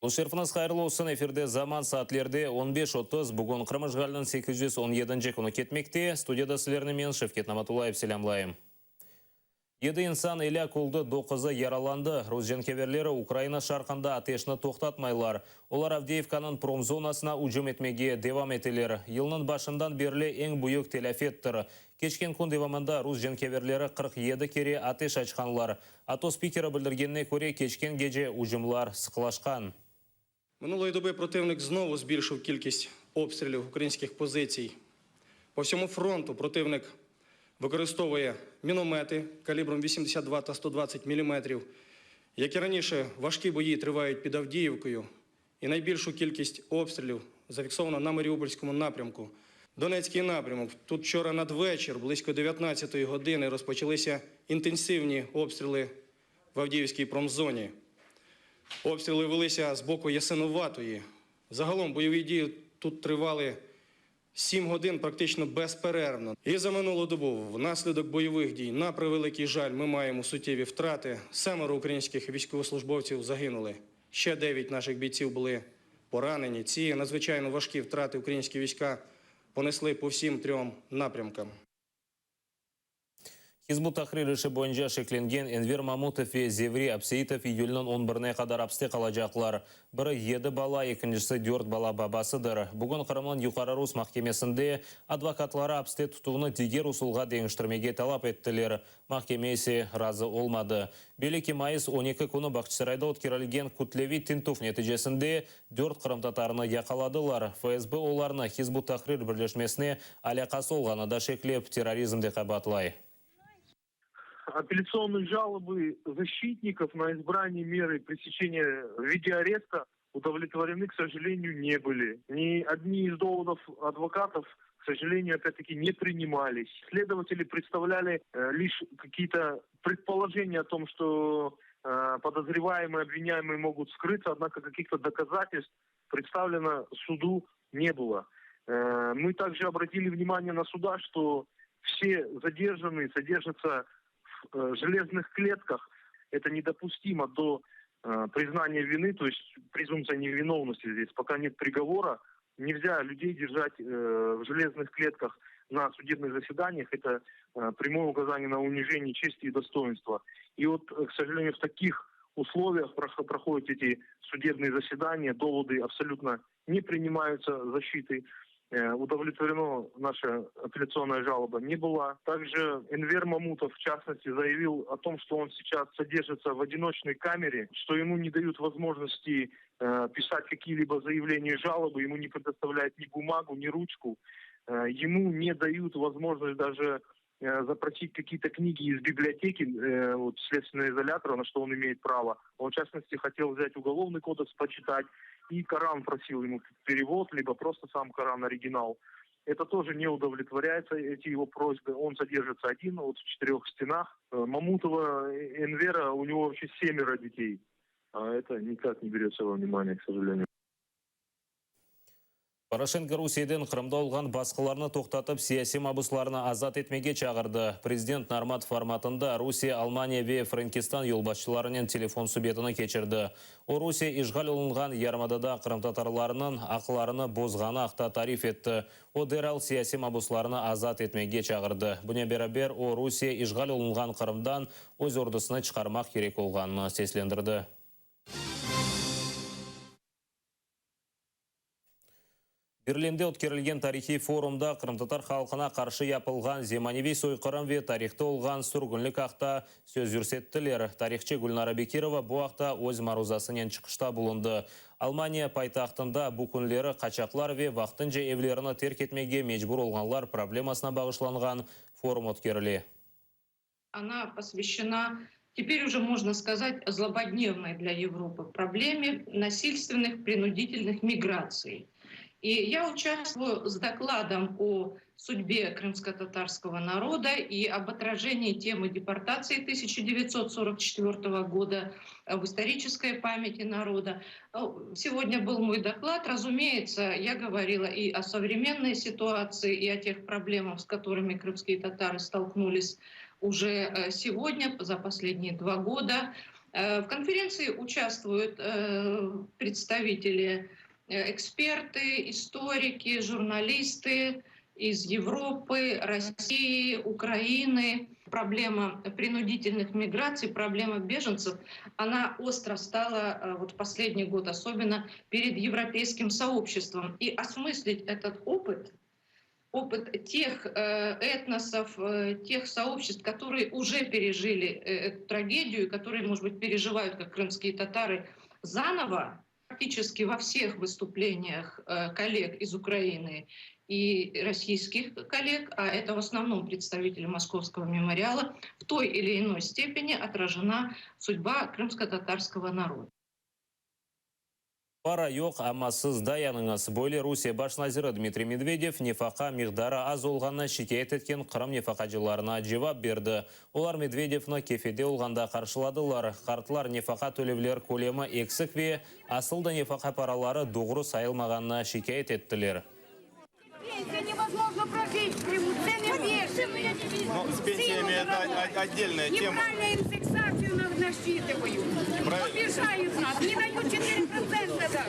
Ушерфныз қайырлы olsun, эфирде заман саатлерде 15:30 бүгін Қырмыжғалының 817 күні кетмекте. Студияда сілеріне мен Шевкет Наматулаев селямлайым. Еді инсан Илья Кулды 9 яраланды. Рузженкеверлері Украина шарқында атешіні тоқтатмайлар. Олар Авдеевканың промзонасына ұжым етмеге девам етелер. Елінің башындан берлі ең бұйық телефеттір. Кешкен күн девамында Рузженкеверлері 47 кере атеш açқанлар. Ато спикері білдіргеніне көре кешкен геже ұжымлар сықылашқан. Минулої доби противник знову збільшив кількість обстрілів українських позицій. По всьому фронту противник використовує міномети калібром 82 та 120 мм, як і раніше важкі бої тривають під Авдіївкою, і найбільшу кількість обстрілів зафіксовано на Маріупольському напрямку. Донецький напрямок. Тут вчора надвечір, близько 19-ї години, розпочалися інтенсивні обстріли в Авдіївській промзоні. Обстріли велися з боку Ясиноватої. Загалом бойові дії тут тривали 7 годин практично безперервно. І за минулу добу внаслідок бойових дій, на превеликий жаль, ми маємо суттєві втрати. 7 українських військовослужбовців загинули. Ще 9 наших бійців були поранені. Ці надзвичайно важкі втрати українські війська понесли по всім 3 напрямкам. Хизбут Тахрир іші бойынша шекленген Энвер Мамутов и Зеври Апсеитов июльнің 11-не қадар апсты қалажақлар. Бірі 7 бала, екіншісі 4 бала бабасыдыр. Бүгін Қырымның Юқары Рус махкемесінде адвокатлары апсты тұтуыны дегер усулға деңіштірмеге талап еттілер. Махкемесі разы олмады. Белеки майыс 12 күні Бақчысарайда өткерілген Кутлеви Тинтуф нәтижесінде 4 қырым татарыны яқаладылар. ФСБ оларны Хизбут Тахрир бірлешмесіне алақасы олғаны да шеклеп терроризмде қабатлай. Апелляционные жалобы защитников на избрание меры пресечения в виде ареста удовлетворены, к сожалению, не были. Ни одни из доводов адвокатов, к сожалению, опять-таки не принимались. Следователи представляли лишь какие-то предположения о том, что подозреваемые, обвиняемые могут скрыться, однако каких-то доказательств представлено суду не было. Мы также обратили внимание на суда, что все задержанные содержатся в железных клетках. Это недопустимо до признания вины, то есть презумпция невиновности здесь. Пока нет приговора, нельзя людей держать в железных клетках на судебных заседаниях. Это прямое указание на унижение чести и достоинства. И вот, к сожалению, в таких условиях проходят эти судебные заседания, доводы абсолютно не принимаются защитой. Удовлетворена наша апелляционная жалоба не была. Также Энвер Мамутов, в частности, заявил о том, что он сейчас содержится в одиночной камере, что ему не дают возможности писать какие-либо заявления и жалобы, ему не предоставляют ни бумагу, ни ручку. Ему не дают возможность даже запросить какие-то книги из библиотеки, следственного изолятора, на что он имеет право. Он, в частности, хотел взять уголовный кодекс, почитать, и Коран просил ему перевод, либо просто сам Коран оригинал. Это тоже не удовлетворяется, эти его просьбы. Он содержится один, в 4 стенах. Мамутова, Энвера, у него вообще 7 детей. А это никак не берется во внимание, к сожалению. Порошенко Русейден Қырымда олған басқыларны тоқтатып, сияси мабысларны азат етмеге чағырды. Президент Нармат форматында Русия, Алмания ве Франкистан елбасшыларының телефон субъетіні кечірді. О Русия ишғал олынған ярмадада Қырым татарларының ақыларыны бозғаны ақта тариф етті. О дерал сияси мабысларны азат етмеге чағырды. Бұне берабер о Русия ишғал олынған Қырымдан өз ордысыны чықармақ керек олғанын сеслендірді. Берлинде өткерілген тарихи форумда Қырым-татар халқына қаршы япылған земаневи сойқырым ве тарихты олған сүргінлік ақта сөз жүрсеттілер. Тарихчы Гүлнара Бекирова бұл ақта өз марузасынен чықышта болынды. Алмания пайтақтында бұл күнлері қачақлар ве вақтынже евлеріні терк етмеге мечбур олғанлар проблемасына бағышланған форум өткерілі. Она посвящена, теперь уже можно сказать, злободневной для Европы проблеме насильственных принудительных миграций. И я участвую с докладом о судьбе крымско-татарского народа и об отражении темы депортации 1944 года в исторической памяти народа. Сегодня был мой доклад. Разумеется, я говорила и о современной ситуации, и о тех проблемах, с которыми крымские татары столкнулись уже сегодня, за последние 2 года. В конференции участвуют представители, эксперты, историки, журналисты из Европы, России, Украины. Проблема принудительных миграций, проблема беженцев, она остро стала вот в последний год, особенно перед европейским сообществом. И осмыслить этот опыт тех этносов, тех сообществ, которые уже пережили эту трагедию, которые, может быть, переживают, как крымские татары, заново, практически во всех выступлениях коллег из Украины и российских коллег, а это в основном представители Московского мемориала, в той или иной степени отражена судьба крымско-татарского народа. Пара yok, ama siz dayanыңыз. Бойлы Русия баш назиры Дмитрий Медведев нефақа миқдары аз олғанына шикает еткен Қырым нефақачыларына жауап берді. Олар Медведевні кефеде олғанда қаршыладылар. Қартылар нефақа төлевлер көлеміексік ве асылды нефақа паралары doğru сайылмағанына шикает еттілер. Невозможно прожить в Крыму, цены бешеные. Но с пенсиями это отдельная тема. Неправильно индексацию насчитывают. Обижают нас, не дают 4% даже.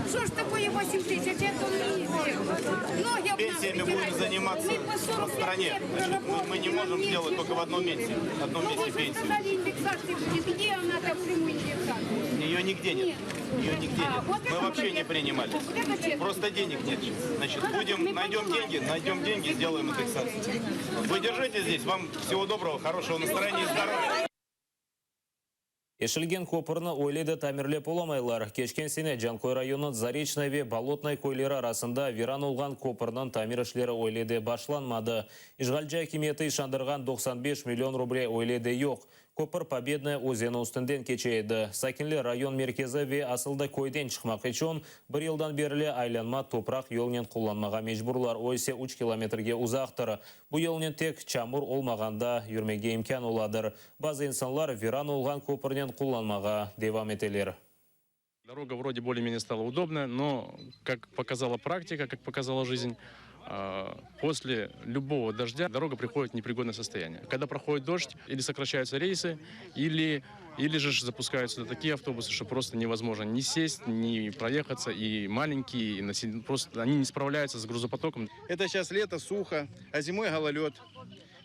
Что ж такое 8 тысяч, это не Пенсиями будем заниматься в стране. Значит, мы не можем делать только в одном месте. Пенсию. Сказали, индексация будет. Где она там в Крыму индексация? Ее нигде нет. Ее нигде нет. Вот Мы вообще не принимали. Просто денег нет. Значит, найдем деньги, сделаем индексацию. Вы держите здесь. Вам всего доброго, хорошего настроения и здоровья. Ешілген көпірні ойледі тамірлеп оламайлар. Кешкен сене Жанкой районы Заречный ве Болотной көйлері арасында виран олған көпірінің тамир ішлері ойледі башланмады. Ишғалжа хакимияты ишандырған 95 миллион рублей ойледі жоқ. Көпір Победная өзені үстінден кечейді. Сакинлі район меркезі ве асылды көйден шықмақ үшін бір елдан берілі айланма топрақ елнен қоланмаға межбурлар ойсе 3 километрге ұзақтыр. Бұл елнен тек чамыр олмағанда үрмеге имкан оладыр. Базы инсанлар виран олған көпірнен қоланмаға девам етелер. Дорога вроде более-менее стала удобная, но, как показала практика, как показала жизнь, после любого дождя дорога приходит в непригодное состояние. Когда проходит дождь, или сокращаются рейсы, или же запускаются такие автобусы, что просто невозможно ни сесть, ни проехаться, и маленькие, и просто они не справляются с грузопотоком. Это сейчас лето, сухо, а зимой гололед.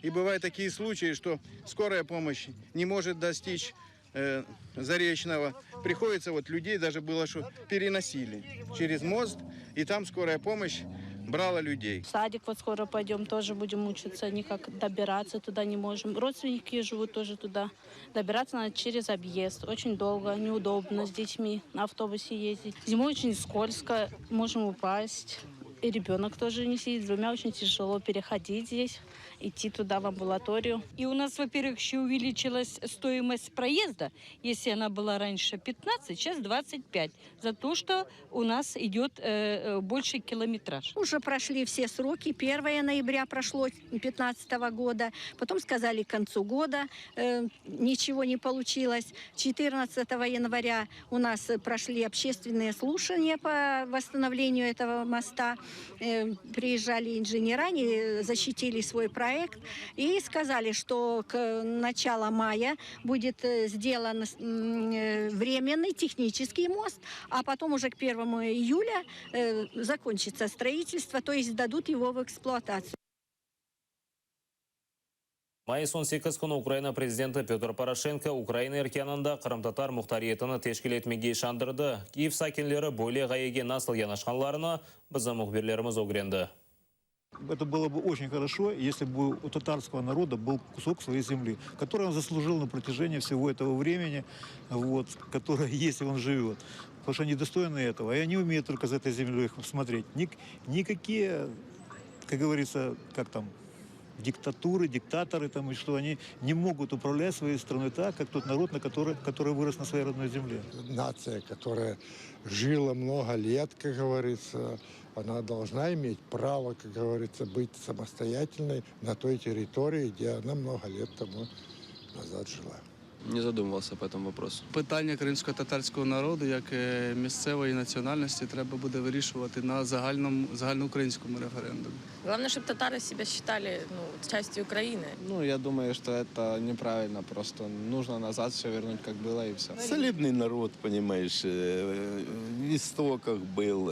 И бывают такие случаи, что скорая помощь не может достичь Заречного. Приходится людей даже было, что переносили через мост, и там скорая помощь брала людей. В садик скоро пойдем, тоже будем учиться, никак добираться туда не можем. Родственники живут тоже туда. Добираться надо через объезд. Очень долго, неудобно с детьми на автобусе ездить. Зимой очень скользко, можем упасть. И ребенок тоже не сидит, с двумя очень тяжело переходить здесь, идти туда в амбулаторию. И у нас, во-первых, еще увеличилась стоимость проезда. Если она была раньше 15, сейчас 25. За то, что у нас идет больший километраж. Уже прошли все сроки. 1 ноября прошло 2015 года. Потом сказали к концу года. Ничего не получилось. 14 января у нас прошли общественные слушания по восстановлению этого моста. Приезжали инженера, они защитили свой проект и сказали, что к началу мая будет сделан временный технический мост, а потом уже к 1 июля закончится строительство, то есть дадут его в эксплуатацию. Май 18 күні Украина президенті Петр Порошенко Украина еркенында Қырым-татар мұқтариетіні тешкіл етмеге шандырды. Киев сакинлері бойле ғайеге насыл янашқанларына бізді мұхберлеріміз огренді. Это было бы очень хорошо, если бы у татарского народа был кусок своей земли, который он заслужил на протяжении всего этого времени, который, если он живет. Потому что они достойны этого, и они умеют только за этой землей смотреть. Никакие, как говорится, диктатуры, диктаторы, и что они не могут управлять своей страной так, как тот народ, который вырос на своей родной земле. Нация, которая жила много лет, как говорится, она должна иметь право, как говорится, быть самостоятельной на той территории, где она много лет тому назад жила. Не задумывался по этому вопросу. Питання кримсько-татарського народу, як місцевої національності, треба буде вирішувати на загальноукраїнському референдумі. Главное, чтобы татары себя считали частью Украины. Ну, я думаю, что это неправильно. Просто нужно назад все вернуть, как было, и все. Солидный народ, понимаешь, в истоках был,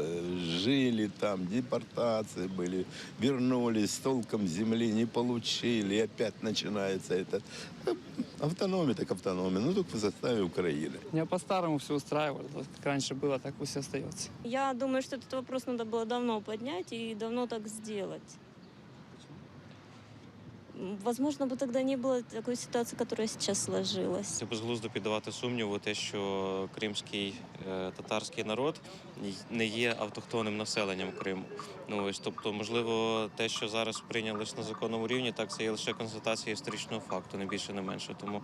жили там, депортации были, вернулись, толком земли не получили, и опять начинается это. Автономия так автономия, ну только в составе Украины. Меня по-старому все устраивало. Как раньше было, так пусть и остается. Я думаю, что этот вопрос надо было давно поднять и давно так сделать. Возможно, бы тогда не было такой ситуации, которая сейчас сложилась. Це безглуздо піддавати сумніву те, що кримський татарський народ не є автохтонним населенням Криму. Тобто, можливо, те, що зараз прийнялось на законному рівні, так це є лише констатація історичного факту, не більше, не менше. Тому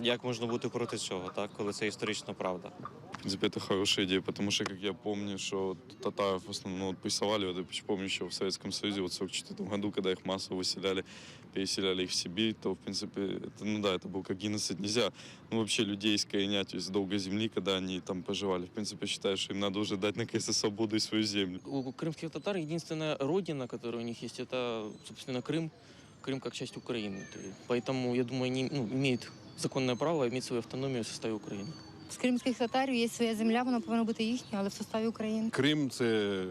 як можна бути проти цього, так, коли це історична правда? В принципе, это хорошая идея, потому что, как я помню, что татаров в основном прессовали, я помню еще в Советском Союзе, в 1944 году, когда их массово выселяли, переселяли их в Сибирь, то, в принципе, это был как геноцид. Нельзя вообще людей искоренять, то есть долго земли, когда они там поживали. В принципе, считаю, что им надо уже дать наконец-то свободу и свою землю. У крымских татар единственная родина, которая у них есть, это, собственно, Крым. Крым как часть Украины. Поэтому, я думаю, они имеют законне право иметь свою автономію в составі України. З кримських татарів є своя земля, вона повинна бути їхня, але в составі України. Крим – це,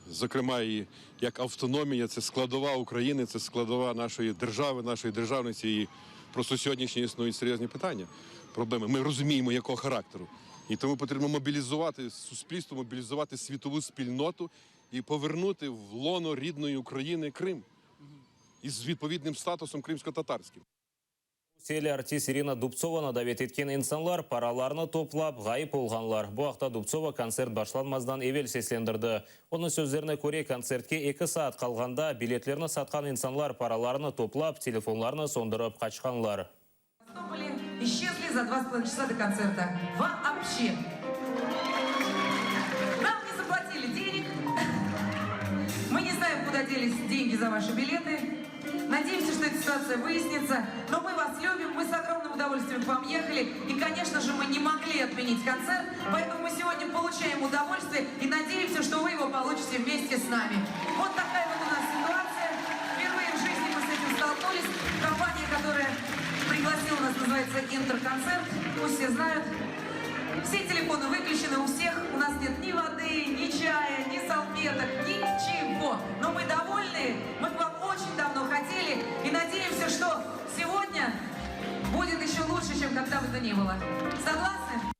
зокрема, і як автономія, це складова України, це складова нашої держави, нашої державності. І просто сьогоднішні існують серйозні питання, проблеми. Ми розуміємо, якого характеру. І тому потрібно мобілізувати суспільство, мобілізувати світову спільноту і повернути в лоно рідної України Крим із відповідним статусом кримсько-татарським. Селі артист Ирина Дубцова надавет еткен инсанлар параларны топлап ғайып болғанлар. Бұл ақта Дубцова концерт башланмаздан евел сеслендірді. Оның сөздеріне көре концертке 2 саат қалғанда билетлеріні сатқан инсанлар параларны топлап, телефонларны сондырып қачқанлар. Исчезли за 2,5 часа до концерта. Вообще. Нам не заплатили денег. Мы не знаем, куда делись деньги за ваши билеты. Надеемся, что эта ситуация выяснится. Но мы вас любим, мы с огромным удовольствием к вам ехали. И, конечно же, мы не могли отменить концерт. Поэтому мы сегодня получаем удовольствие и надеемся, что вы его получите вместе с нами. Вот такая вот у нас ситуация. Впервые в жизни мы с этим столкнулись. Компания, которая пригласила нас, называется «Интерконцерт». Пусть все знают. Все телефоны выключены у всех. У нас нет ни воды, ни чая, ни салфеток, ничего. Но мы довольны. Мы к вам очень давно хотели. И надеемся, что сегодня будет еще лучше, чем когда бы то ни было. Согласны?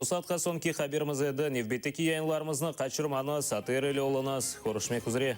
Усатқа сонки хаберіміз еді. Невбеттекі яйынларымызны қачырманы сатыр елі олыныз. Көрішмек үзіре.